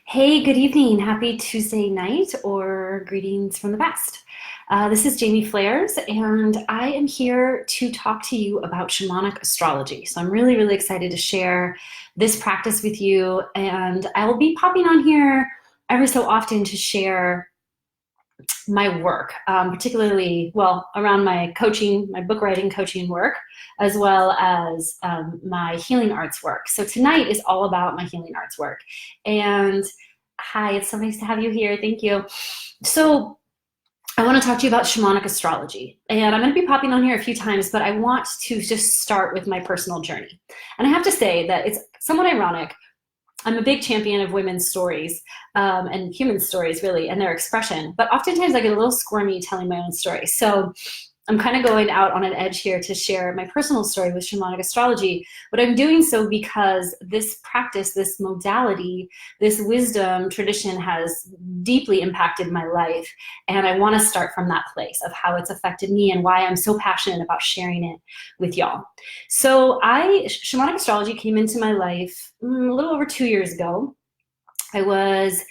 Hey, good evening. Happy Tuesday night or greetings from the past. This is Jaime Fleres, and I am here to talk to you about shamanic astrology. So I'm really, really excited to share this practice with you, and I will be popping on here every so often to share my work, particularly, well, around my coaching, my book writing coaching work, as well as my healing arts work. So tonight is all about my healing arts work. And hi, it's so nice to have you here. Thank you. So I want to talk to you about shamanic astrology. And I'm going to be popping on here a few times, but I want to just start with my personal journey. And I have to say that it's somewhat ironic. I'm a big champion of women's stories and human stories, really, and their expression. But oftentimes I get a little squirmy telling my own story. So I'm kind of going out on an edge here to share my personal story with shamanic astrology, but I'm doing so because this practice, this modality, this wisdom tradition has deeply impacted my life. And I want to start from that place of how it's affected me and why I'm so passionate about sharing it with y'all. So shamanic astrology came into my life a little over 2 years ago. I was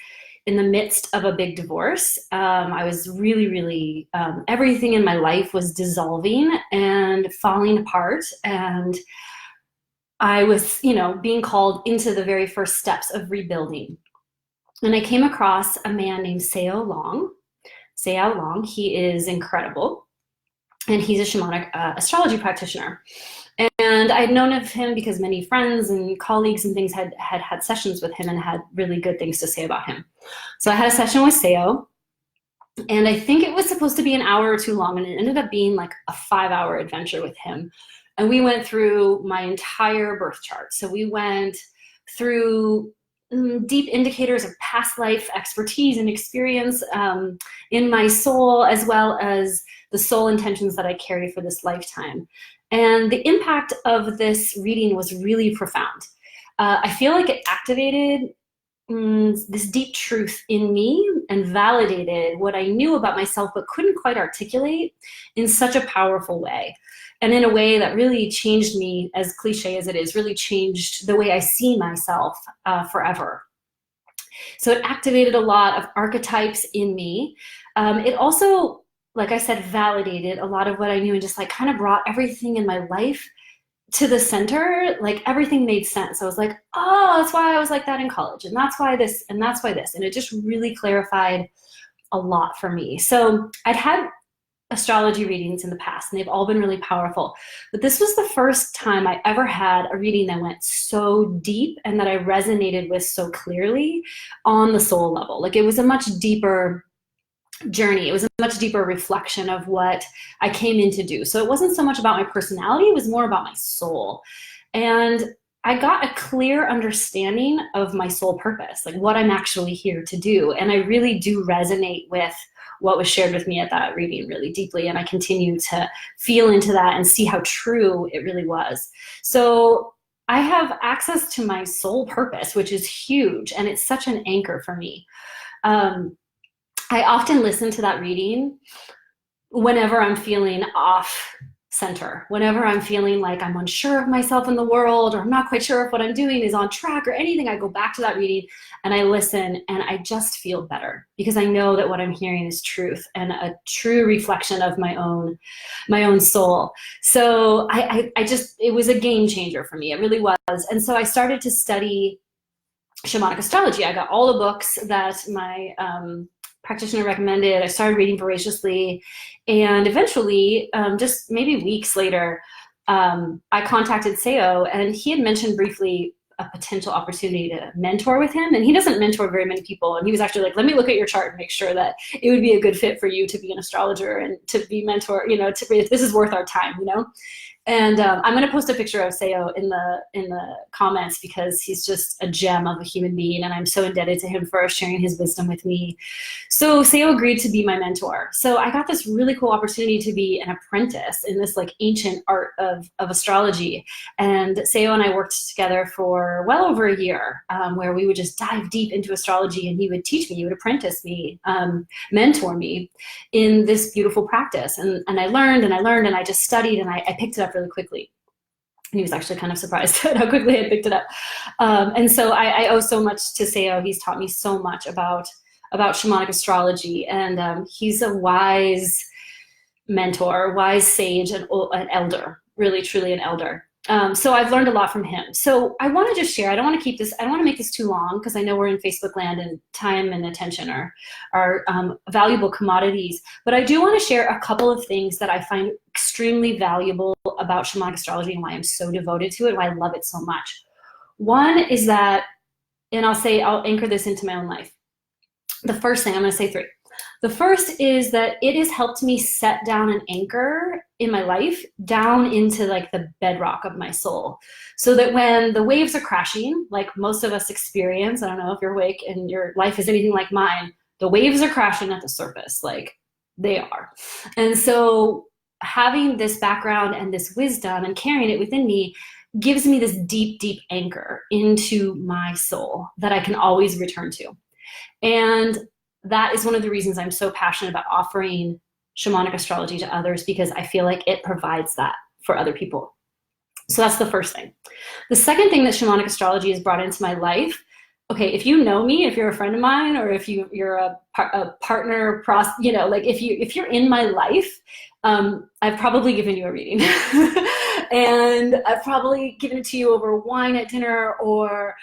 in the midst of a big divorce. I was really, everything in my life was dissolving and falling apart. And I was, being called into the very first steps of rebuilding. And I came across a man named Sao Long. Sao Long, he is incredible. And he's a shamanic astrology practitioner. And I'd known of him because many friends and colleagues and things had sessions with him and had really good things to say about him. So I had a session with Sao, and I think it was supposed to be an hour or two long, and it ended up being like a 5-hour adventure with him. And we went through my entire birth chart. So we went through deep indicators of past life expertise and experience in my soul, as well as the soul intentions that I carry for this lifetime. And the impact of this reading was really profound. I feel like it activated this deep truth in me and validated what I knew about myself but couldn't quite articulate in such a powerful way. And in a way that really changed me, as cliche as it is, really changed the way I see myself forever. So it activated a lot of archetypes in me. It also, like I said, validated a lot of what I knew and just like kind of brought everything in my life to the center. Like everything made sense. I was like, oh, that's why I was like that in college. And that's why this, and that's why this. And it just really clarified a lot for me. So I'd had astrology readings in the past, and they've all been really powerful. But this was the first time I ever had a reading that went so deep and that I resonated with so clearly on the soul level. Like it was a much deeper journey. It was a much deeper reflection of what I came in to do. So it wasn't so much about my personality, it was more about my soul. And I got a clear understanding of my soul purpose, like what I'm actually here to do. And I really do resonate with what was shared with me at that reading really deeply. And I continue to feel into that and see how true it really was. So I have access to my soul purpose, which is huge. And it's such an anchor for me. I often listen to that reading whenever I'm feeling off center, whenever I'm feeling like I'm unsure of myself in the world, or I'm not quite sure if what I'm doing is on track or anything. I go back to that reading and I listen, and I just feel better because I know that what I'm hearing is truth and a true reflection of my own soul. So it was a game changer for me. It really was. And so I started to study shamanic astrology. I got all the books that my practitioner recommended. I started reading voraciously, and eventually, just maybe weeks later, I contacted Sao, and he had mentioned briefly a potential opportunity to mentor with him. And he doesn't mentor very many people. And he was actually like, let me look at your chart and make sure that it would be a good fit for you to be an astrologer and to be mentor, if this is worth our time, And I'm going to post a picture of Sao in the comments because he's just a gem of a human being, and I'm so indebted to him for sharing his wisdom with me. So Sao agreed to be my mentor. So I got this really cool opportunity to be an apprentice in this like ancient art of astrology. And Sao and I worked together for well over a year, where we would just dive deep into astrology, and he would teach me, he would apprentice me, mentor me in this beautiful practice. And I learned and I just studied, and I picked it up really quickly. And he was actually kind of surprised at how quickly I picked it up. And so I owe so much to Seo. He's taught me so much about shamanic astrology, and he's a wise mentor, wise sage, and an elder, really, truly an elder. So I've learned a lot from him. So I want to just share, I don't want to make this too long, because I know we're in Facebook land and time and attention are valuable commodities, but I do want to share a couple of things that I find extremely valuable about shamanic astrology and why I'm so devoted to it, why I love it so much. One is that, and I'll anchor this into my own life. The first thing, I'm going to say three. The first is that it has helped me set down an anchor in my life down into like the bedrock of my soul, so that when the waves are crashing, like most of us experience, I don't know if you're awake and your life is anything like mine, the waves are crashing at the surface, like they are. And so having this background and this wisdom and carrying it within me gives me this deep, deep anchor into my soul that I can always return to. And that is one of the reasons I'm so passionate about offering shamanic astrology to others, because I feel like it provides that for other people. So that's the first thing. The second thing that shamanic astrology has brought into my life, okay, if you know me, if you're a friend of mine, or if you're a partner, like if you're in my life, I've probably given you a reading. And I've probably given it to you over wine at dinner, or,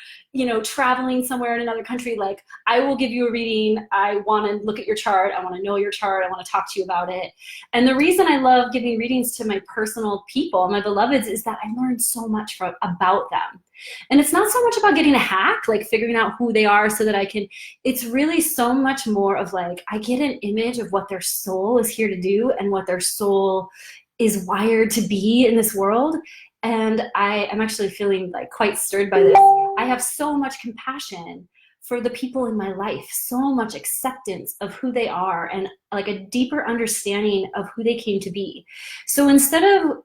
traveling somewhere in another country. Like, I will give you a reading. I want to look at your chart. I want to know your chart. I want to talk to you about it. And the reason I love giving readings to my personal people, my beloveds, is that I learned so much about them. And it's not so much about getting a hack, like figuring out who they are so that I can, it's really so much more of like, I get an image of what their soul is here to do and what their soul is wired to be in this world. And I am actually feeling like quite stirred by this. I have so much compassion for the people in my life, so much acceptance of who they are, and like a deeper understanding of who they came to be. So instead of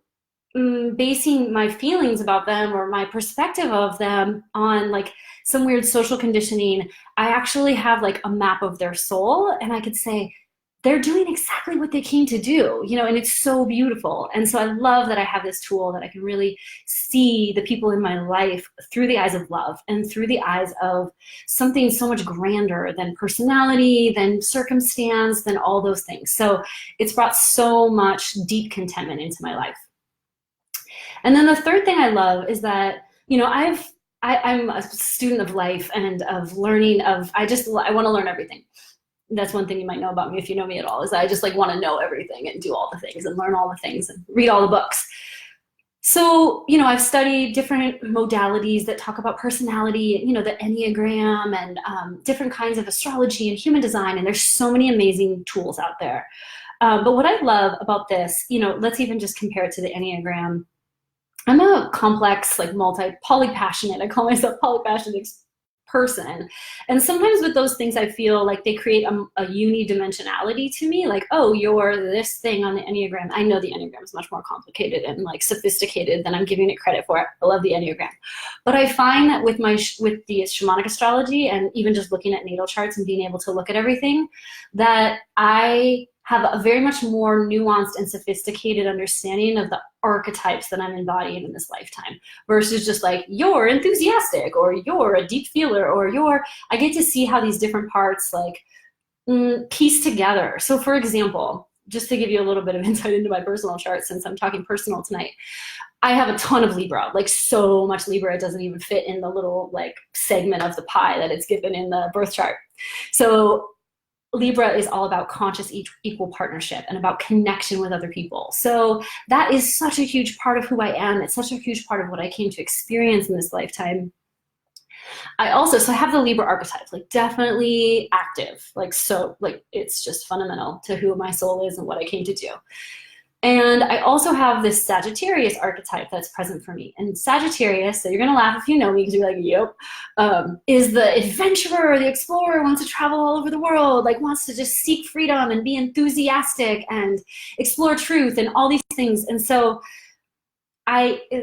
basing my feelings about them or my perspective of them on like some weird social conditioning, I actually have like a map of their soul, and I could say, they're doing exactly what they came to do, and it's so beautiful. And so I love that I have this tool that I can really see the people in my life through the eyes of love and through the eyes of something so much grander than personality, than circumstance, than all those things. So it's brought so much deep contentment into my life. And then the third thing I love is that, I'm a student of life and of learning, I want to learn everything. That's one thing you might know about me if you know me at all, is that I just like want to know everything and do all the things and learn all the things and read all the books. So, I've studied different modalities that talk about personality, the Enneagram, and different kinds of astrology and human design. And there's so many amazing tools out there. But what I love about this, let's even just compare it to the Enneagram. I'm a complex, like poly-passionate. I call myself poly-passionate person. And sometimes with those things, I feel like they create a unidimensionality to me. Like, oh, you're this thing on the Enneagram. I know the Enneagram is much more complicated and like sophisticated than I'm giving it credit for. I love the Enneagram. But I find that with the shamanic astrology, and even just looking at natal charts and being able to look at everything, that I have a very much more nuanced and sophisticated understanding of the archetypes that I'm embodying in this lifetime, versus just like, you're enthusiastic, or you're a deep feeler, or I get to see how these different parts like piece together. So for example, just to give you a little bit of insight into my personal chart, since I'm talking personal tonight, I have a ton of Libra, like so much Libra, it doesn't even fit in the little like segment of the pie that it's given in the birth chart. So Libra is all about conscious equal partnership and about connection with other people. So that is such a huge part of who I am. It's such a huge part of what I came to experience in this lifetime. I have the Libra archetype, like definitely active, it's just fundamental to who my soul is and what I came to do. And I also have this Sagittarius archetype that's present for me. And Sagittarius, so you're going to laugh if you know me because you're like, yep, is the adventurer, the explorer, wants to travel all over the world, like wants to just seek freedom and be enthusiastic and explore truth and all these things. And so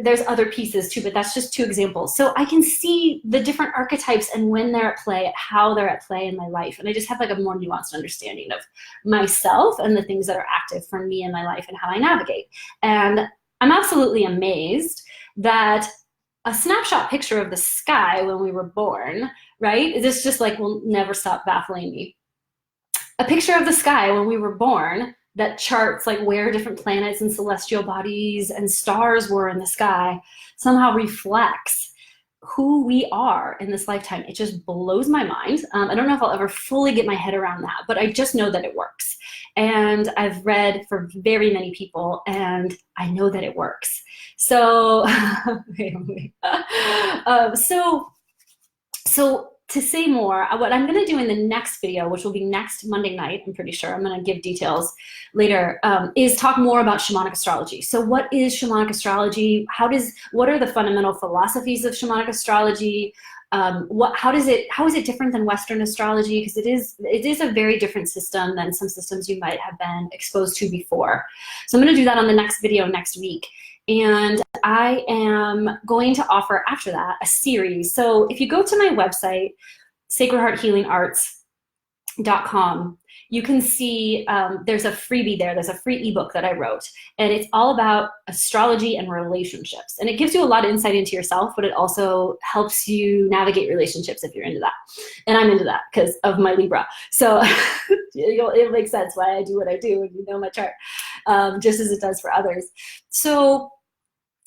there's other pieces too, but that's just two examples. So I can see the different archetypes and when they're at play, how they're at play in my life. And I just have like a more nuanced understanding of myself and the things that are active for me in my life and how I navigate. And I'm absolutely amazed that a snapshot picture of the sky when we were born, right? This just like will never stop baffling me. A picture of the sky when we were born that charts like where different planets and celestial bodies and stars were in the sky somehow reflects who we are in this lifetime. It just blows my mind. I don't know if I'll ever fully get my head around that, but I just know that it works. And I've read for very many people, and I know that it works. So, so to say more, what I'm going to do in the next video, which will be next Monday night, I'm pretty sure, I'm going to give details later, is talk more about shamanic astrology. So what is shamanic astrology? What are the fundamental philosophies of shamanic astrology? How is it different than Western astrology? Because it is a very different system than some systems you might have been exposed to before. So I'm going to do that on the next video next week. And I am going to offer after that a series. So if you go to my website, sacredhearthealingarts.com, you can see there's a freebie there. There's a free ebook that I wrote, and it's all about astrology and relationships. And it gives you a lot of insight into yourself, but it also helps you navigate relationships if you're into that. And I'm into that because of my Libra. So it makes sense why I do what I do when you know my chart, just as it does for others.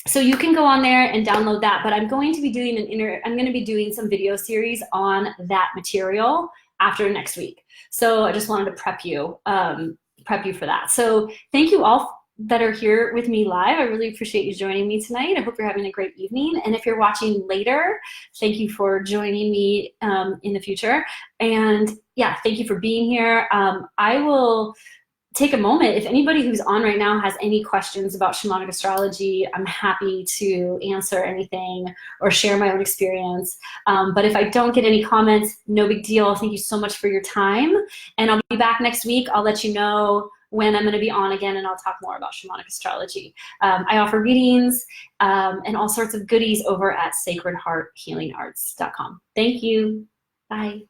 So you can go on there and download that, but I'm going to be doing some video series on that material after next week. So I just wanted to prep you for that. So thank you all that are here with me live. I really appreciate you joining me tonight. I hope you're having a great evening. And if you're watching later, thank you for joining me in the future. And yeah, thank you for being here. I will take a moment. If anybody who's on right now has any questions about shamanic astrology, I'm happy to answer anything or share my own experience. But if I don't get any comments, no big deal. Thank you so much for your time. And I'll be back next week. I'll let you know when I'm going to be on again, and I'll talk more about shamanic astrology. I offer readings and all sorts of goodies over at sacredhearthealingarts.com. Thank you. Bye.